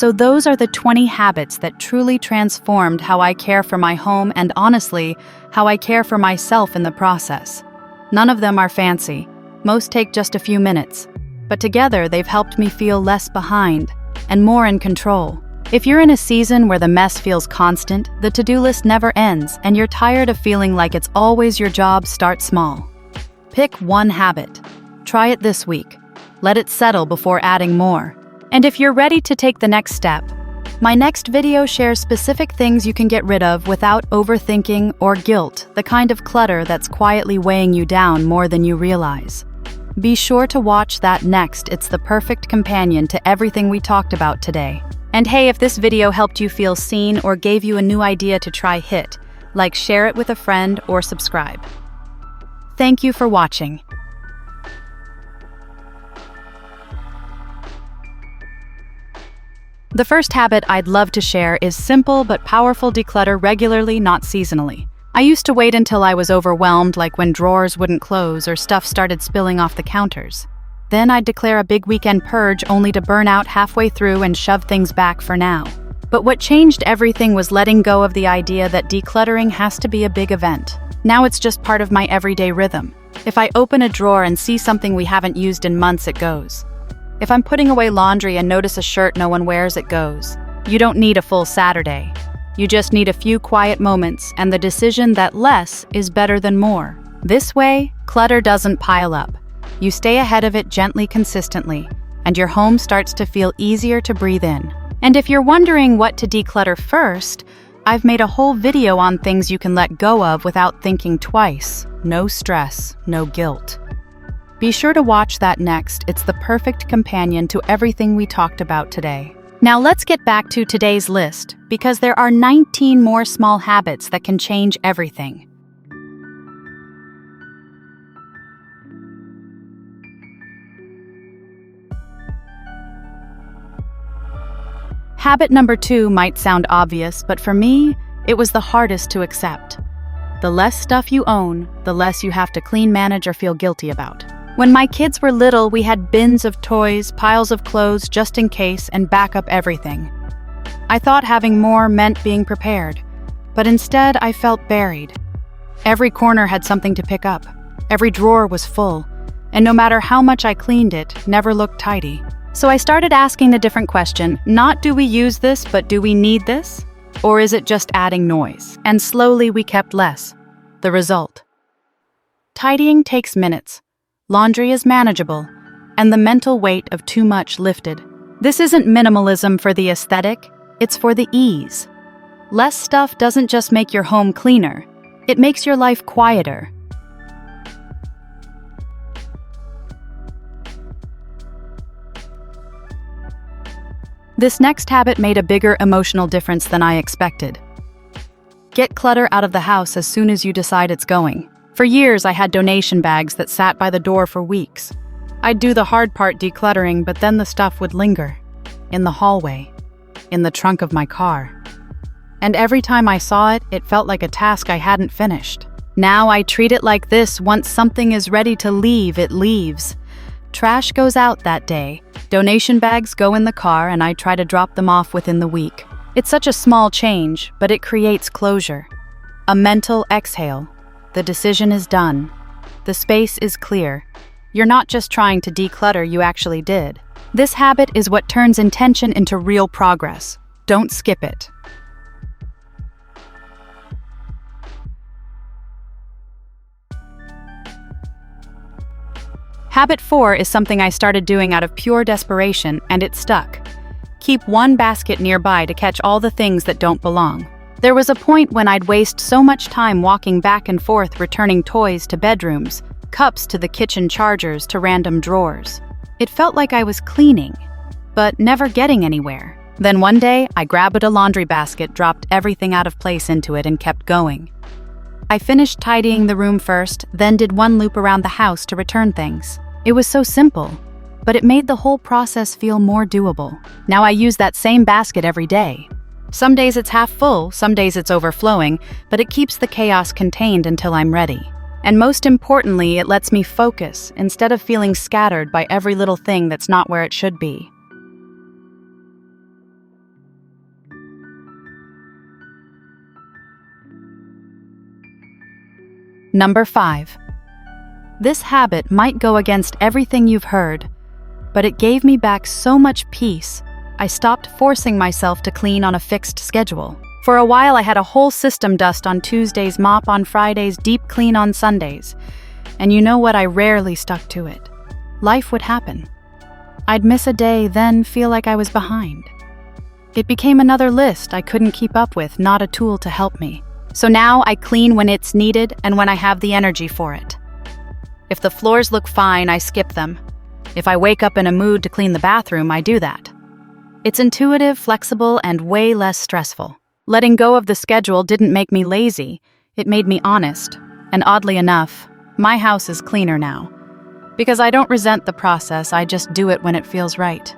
So those are the 20 habits that truly transformed how I care for my home and, honestly, how I care for myself in the process. None of them are fancy. Most take just a few minutes. But together, they've helped me feel less behind and more in control. If you're in a season where the mess feels constant, the to-do list never ends, and you're tired of feeling like it's always your job, start small. Pick one habit. Try it this week. Let it settle before adding more. And if you're ready to take the next step, my next video shares specific things you can get rid of without overthinking or guilt, the kind of clutter that's quietly weighing you down more than you realize. Be sure to watch that next. It's the perfect companion to everything we talked about today. And hey, if this video helped you feel seen or gave you a new idea to try, hit like, share it with a friend, or subscribe. Thank you for watching. The first habit I'd love to share is simple but powerful: declutter regularly, not seasonally. I used to wait until I was overwhelmed, like when drawers wouldn't close or stuff started spilling off the counters. Then I'd declare a big weekend purge, only to burn out halfway through and shove things back for now. But what changed everything was letting go of the idea that decluttering has to be a big event. Now it's just part of my everyday rhythm. If I open a drawer and see something we haven't used in months, it goes. If I'm putting away laundry and notice a shirt no one wears, it goes. You don't need a full Saturday. You just need a few quiet moments and the decision that less is better than more. This way, clutter doesn't pile up. You stay ahead of it gently, consistently, and your home starts to feel easier to breathe in. And if you're wondering what to declutter first, I've made a whole video on things you can let go of without thinking twice. No stress, no guilt. Be sure to watch that next. It's the perfect companion to everything we talked about today. Now let's get back to today's list, because there are 19 more small habits that can change everything. Habit number 2 might sound obvious, but for me, it was the hardest to accept. The less stuff you own, the less you have to clean, manage, or feel guilty about. When my kids were little, we had bins of toys, piles of clothes just in case, and back up everything. I thought having more meant being prepared, but instead I felt buried. Every corner had something to pick up. Every drawer was full, and no matter how much I cleaned it, never looked tidy. So I started asking the different question, not do we use this, but do we need this? Or is it just adding noise? And slowly we kept less. The result: tidying takes minutes. Laundry is manageable, and the mental weight of too much lifted. This isn't minimalism for the aesthetic, it's for the ease. Less stuff doesn't just make your home cleaner, it makes your life quieter. This next habit made a bigger emotional difference than I expected. Get clutter out of the house as soon as you decide it's going. For years, I had donation bags that sat by the door for weeks. I'd do the hard part, decluttering, but then the stuff would linger. In the hallway, in the trunk of my car. And every time I saw it, it felt like a task I hadn't finished. Now I treat it like this: once something is ready to leave, it leaves. Trash goes out that day. Donation bags go in the car, and I try to drop them off within the week. It's such a small change, but it creates closure. A mental exhale. The decision is done. The space is clear. You're not just trying to declutter, you actually did. This habit is what turns intention into real progress. Don't skip it. Habit 4 is something I started doing out of pure desperation, and it stuck. Keep one basket nearby to catch all the things that don't belong. There was a point when I'd waste so much time walking back and forth, returning toys to bedrooms, cups to the kitchen, chargers to random drawers. It felt like I was cleaning, but never getting anywhere. Then one day, I grabbed a laundry basket, dropped everything out of place into it, and kept going. I finished tidying the room first, then did one loop around the house to return things. It was so simple, but it made the whole process feel more doable. Now I use that same basket every day. Some days it's half full, some days it's overflowing, but it keeps the chaos contained until I'm ready. And most importantly, it lets me focus instead of feeling scattered by every little thing that's not where it should be. Number 5. This habit might go against everything you've heard, but it gave me back so much peace. I stopped forcing myself to clean on a fixed schedule. For a while, I had a whole system: dust on Tuesdays, mop on Fridays, deep clean on Sundays. And you know what? I rarely stuck to it. Life would happen. I'd miss a day, then feel like I was behind. It became another list I couldn't keep up with, not a tool to help me. So now I clean when it's needed and when I have the energy for it. If the floors look fine, I skip them. If I wake up in a mood to clean the bathroom, I do that. It's intuitive, flexible, and way less stressful. Letting go of the schedule didn't make me lazy, it made me honest. And oddly enough, my house is cleaner now. Because I don't resent the process, I just do it when it feels right.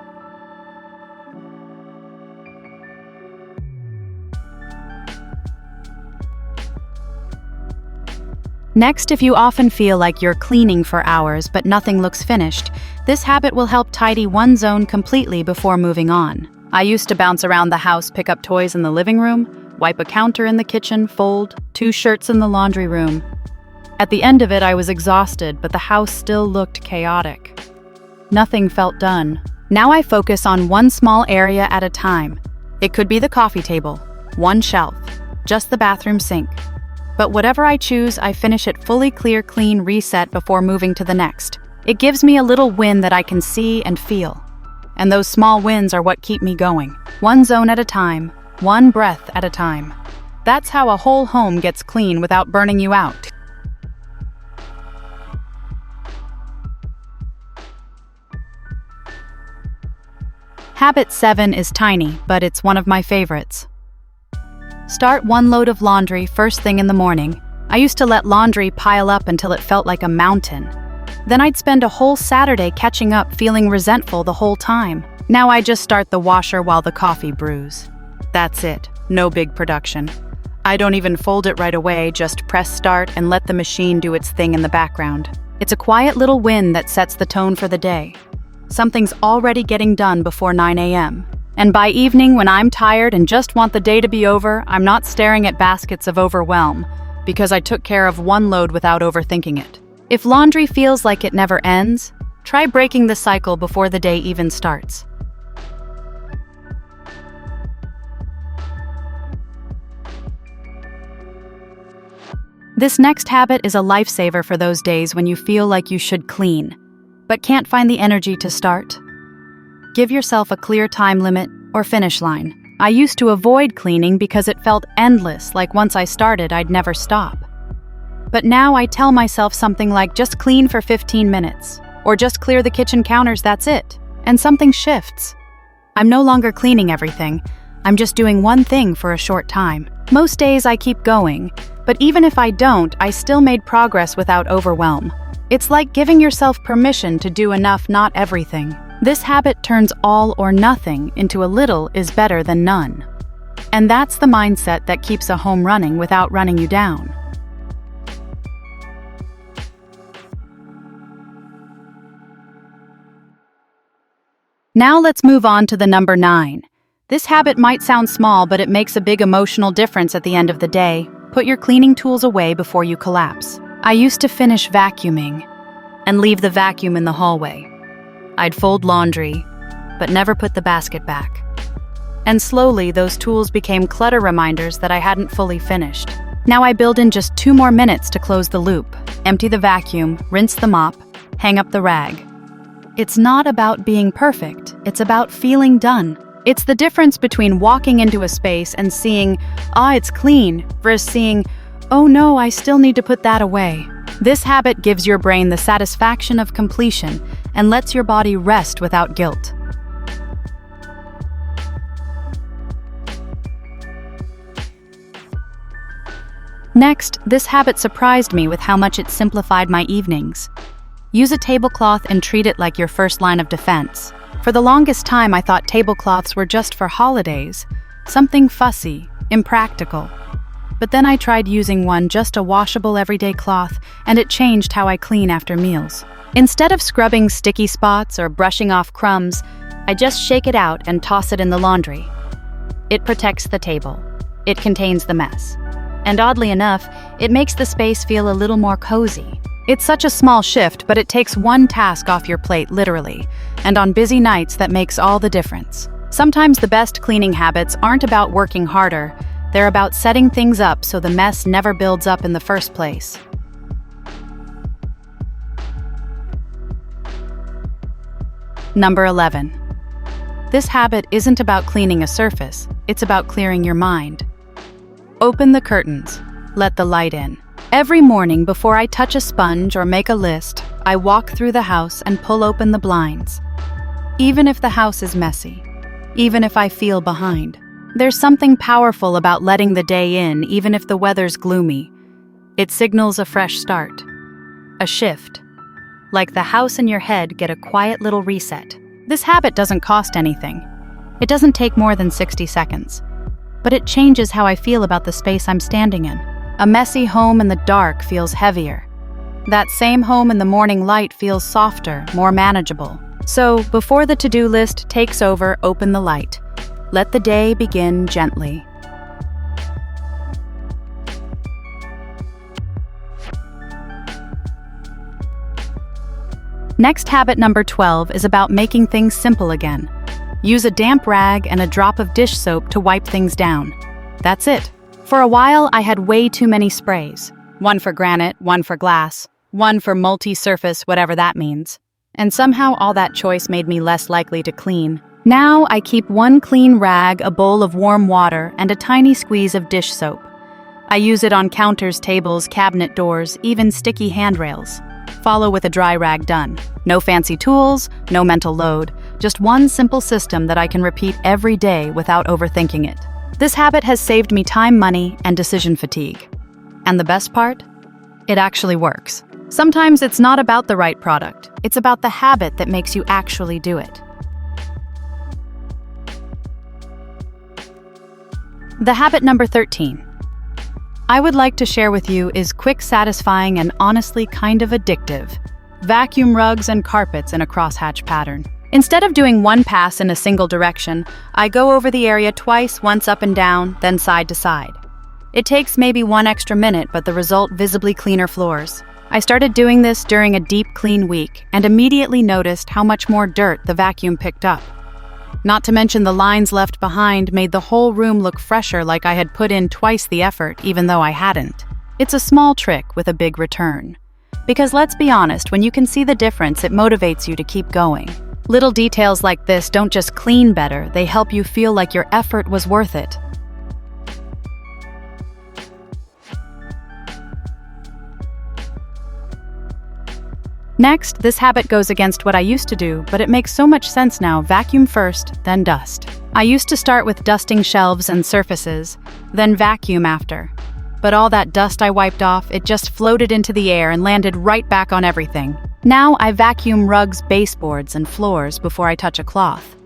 Next, if you often feel like you're cleaning for hours but nothing looks finished, this habit will help tidy one zone completely before moving on. I used to bounce around the house, pick up toys in the living room, wipe a counter in the kitchen, fold 2 shirts in the laundry room. At the end of it, I was exhausted, but the house still looked chaotic. Nothing felt done. Now I focus on one small area at a time. It could be the coffee table, one shelf, just the bathroom sink. But whatever I choose, I finish it fully clear, clean, reset before moving to the next. It gives me a little win that I can see and feel. And those small wins are what keep me going. One zone at a time, one breath at a time. That's how a whole home gets clean without burning you out. Habit 7 is tiny, but it's one of my favorites. Start one load of laundry first thing in the morning. I used to let laundry pile up until it felt like a mountain. Then I'd spend a whole Saturday catching up, feeling resentful the whole time. Now I just start the washer while the coffee brews. That's it, no big production. I don't even fold it right away, just press start and let the machine do its thing in the background. It's a quiet little win that sets the tone for the day. Something's already getting done before 9 a.m. And by evening, when I'm tired and just want the day to be over, I'm not staring at baskets of overwhelm, because I took care of one load without overthinking it. If laundry feels like it never ends, try breaking the cycle before the day even starts. This next habit is a lifesaver for those days when you feel like you should clean, but can't find the energy to start. Give yourself a clear time limit or finish line. I used to avoid cleaning because it felt endless, like once I started, I'd never stop. But now I tell myself something like, just clean for 15 minutes, or just clear the kitchen counters, that's it. And something shifts. I'm no longer cleaning everything, I'm just doing one thing for a short time. Most days I keep going, but even if I don't, I still made progress without overwhelm. It's like giving yourself permission to do enough, not everything. This habit turns all or nothing into a little is better than none. And that's the mindset that keeps a home running without running you down. Now let's move on to the number 9. This habit might sound small, but it makes a big emotional difference at the end of the day. Put your cleaning tools away before you collapse. I used to finish vacuuming and leave the vacuum in the hallway. I'd fold laundry, but never put the basket back. And slowly, those tools became clutter reminders that I hadn't fully finished. Now I build in just 2 more minutes to close the loop, empty the vacuum, rinse the mop, hang up the rag. It's not about being perfect, it's about feeling done. It's the difference between walking into a space and seeing, it's clean, versus seeing, oh no, I still need to put that away. This habit gives your brain the satisfaction of completion and lets your body rest without guilt. Next, this habit surprised me with how much it simplified my evenings. Use a tablecloth and treat it like your first line of defense. For the longest time, I thought tablecloths were just for holidays, something fussy, impractical. But then I tried using one, just a washable everyday cloth, and it changed how I clean after meals. Instead of scrubbing sticky spots or brushing off crumbs, I just shake it out and toss it in the laundry. It protects the table. It contains the mess. And oddly enough, It makes the space feel a little more cozy. It's such a small shift, but it takes one task off your plate, literally. And on busy nights, that makes all the difference. Sometimes the best cleaning habits aren't about working harder. They're about setting things up so the mess never builds up in the first place. Number 11. This habit isn't about cleaning a surface, it's about clearing your mind. Open the curtains. Let the light in. Every morning before I touch a sponge or make a list, I walk through the house and pull open the blinds. Even if the house is messy, even if I feel behind, there's something powerful about letting the day in even if the weather's gloomy. It signals a fresh start, a shift. Like the house and your head get a quiet little reset. This habit doesn't cost anything. It doesn't take more than 60 seconds. But it changes how I feel about the space I'm standing in. A messy home in the dark feels heavier. That same home in the morning light feels softer, more manageable. So, before the to-do list takes over, open the light. Let the day begin gently. Next habit number 12 is about making things simple again. Use a damp rag and a drop of dish soap to wipe things down. That's it. For a while, I had way too many sprays. One for granite, one for glass, one for multi-surface, whatever that means. And somehow all that choice made me less likely to clean. Now I keep one clean rag, a bowl of warm water, and a tiny squeeze of dish soap. I use it on counters, tables, cabinet doors, even sticky handrails. Follow with a dry rag done. No fancy tools, no mental load, just one simple system that I can repeat every day without overthinking it. This habit has saved me time, money, and decision fatigue. And the best part? It actually works. Sometimes it's not about the right product, it's about the habit that makes you actually do it. The habit number 13 I would like to share with you is quick, satisfying, and honestly kind of addictive. Vacuum rugs and carpets in a crosshatch pattern. Instead of doing one pass in a single direction, I go over the area twice, once up and down, then side to side. It takes maybe one extra minute, but the result visibly cleaner floors. I started doing this during a deep clean week and immediately noticed how much more dirt the vacuum picked up. Not to mention the lines left behind made the whole room look fresher, like I had put in twice the effort even though I hadn't. It's a small trick with a big return. Because let's be honest, when you can see the difference, it motivates you to keep going. Little details like this don't just clean better, they help you feel like your effort was worth it. Next, this habit goes against what I used to do, but it makes so much sense now. Vacuum first, then dust. I used to start with dusting shelves and surfaces, then vacuum after. But all that dust I wiped off, it just floated into the air and landed right back on everything. Now I vacuum rugs, baseboards, and floors before I touch a cloth.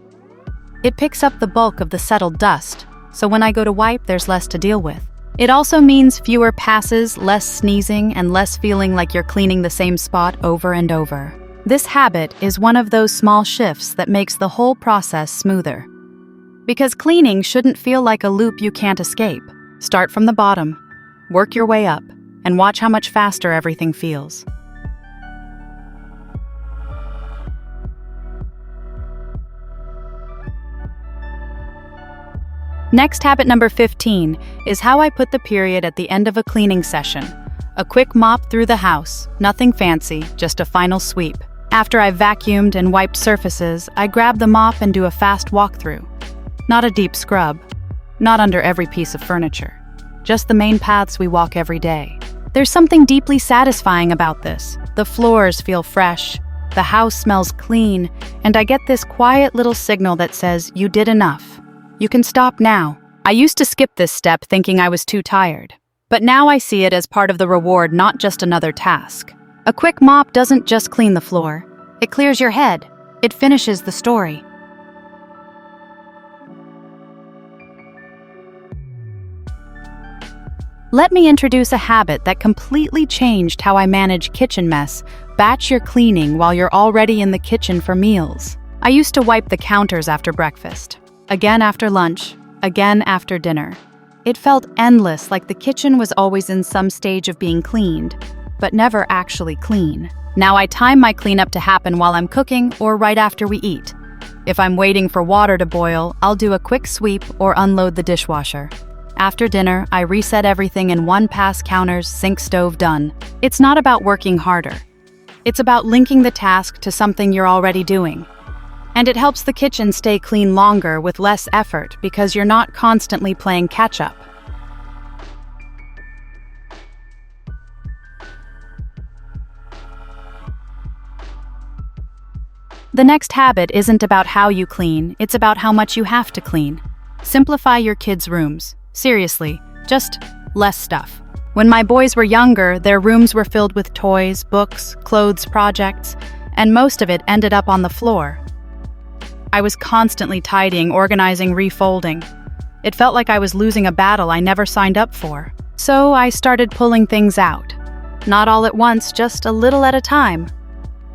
It picks up the bulk of the settled dust, so when I go to wipe, there's less to deal with. It also means fewer passes, less sneezing, and less feeling like you're cleaning the same spot over and over. This habit is one of those small shifts that makes the whole process smoother. Because cleaning shouldn't feel like a loop you can't escape. Start from the bottom, work your way up, and watch how much faster everything feels. Next, habit number 15 is how I put the period at the end of a cleaning session. A quick mop through the house, nothing fancy, just a final sweep. After I've vacuumed and wiped surfaces, I grab the mop and do a fast walkthrough. Not a deep scrub, not under every piece of furniture, just the main paths we walk every day. There's something deeply satisfying about this. The floors feel fresh, the house smells clean, and I get this quiet little signal that says, you did enough. You can stop now. I used to skip this step thinking I was too tired. But now I see it as part of the reward, not just another task. A quick mop doesn't just clean the floor. It clears your head. It finishes the story. Let me introduce a habit that completely changed how I manage kitchen mess. Batch your cleaning while you're already in the kitchen for meals. I used to wipe the counters after breakfast. Again after lunch, again after dinner. It felt endless, like the kitchen was always in some stage of being cleaned, but never actually clean. Now I time my cleanup to happen while I'm cooking or right after we eat. If I'm waiting for water to boil, I'll do a quick sweep or unload the dishwasher. After dinner, I reset everything in one pass: counters, sink, stove, done. It's not about working harder. It's about linking the task to something you're already doing. And it helps the kitchen stay clean longer with less effort because you're not constantly playing catch-up. The next habit isn't about how you clean, it's about how much you have to clean. Simplify your kids' rooms. Seriously, just less stuff. When my boys were younger, their rooms were filled with toys, books, clothes, projects, and most of it ended up on the floor. I was constantly tidying, organizing, refolding. It felt like I was losing a battle I never signed up for. So I started pulling things out. Not all at once, just a little at a time.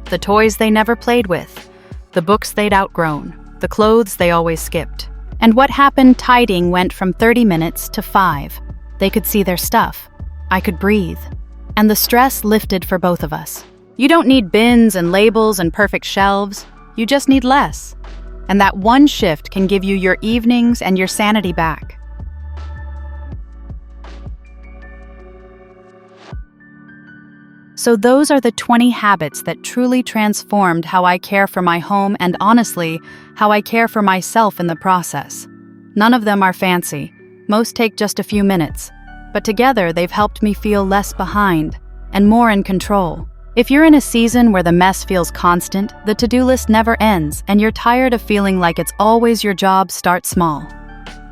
The toys they never played with, the books they'd outgrown, the clothes they always skipped. And what happened, tidying went from 30 minutes to 5. They could see their stuff. I could breathe. And the stress lifted for both of us. You don't need bins and labels and perfect shelves. You just need less. And that one shift can give you your evenings and your sanity back. So those are the 20 habits that truly transformed how I care for my home and, honestly, how I care for myself in the process. None of them are fancy. Most take just a few minutes. But together they've helped me feel less behind and more in control. If you're in a season where the mess feels constant, the to-do list never ends, and you're tired of feeling like it's always your job, start small.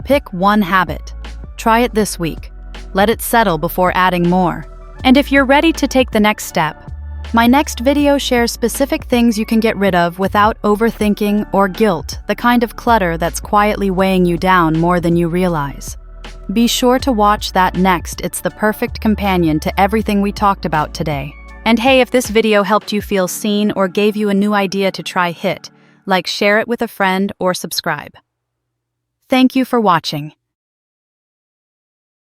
Pick one habit. Try it this week. Let it settle before adding more. And if you're ready to take the next step, my next video shares specific things you can get rid of without overthinking or guilt, the kind of clutter that's quietly weighing you down more than you realize. Be sure to watch that next. It's the perfect companion to everything we talked about today. And hey, if this video helped you feel seen or gave you a new idea to try, hit like, share it with a friend, or subscribe. Thank you for watching.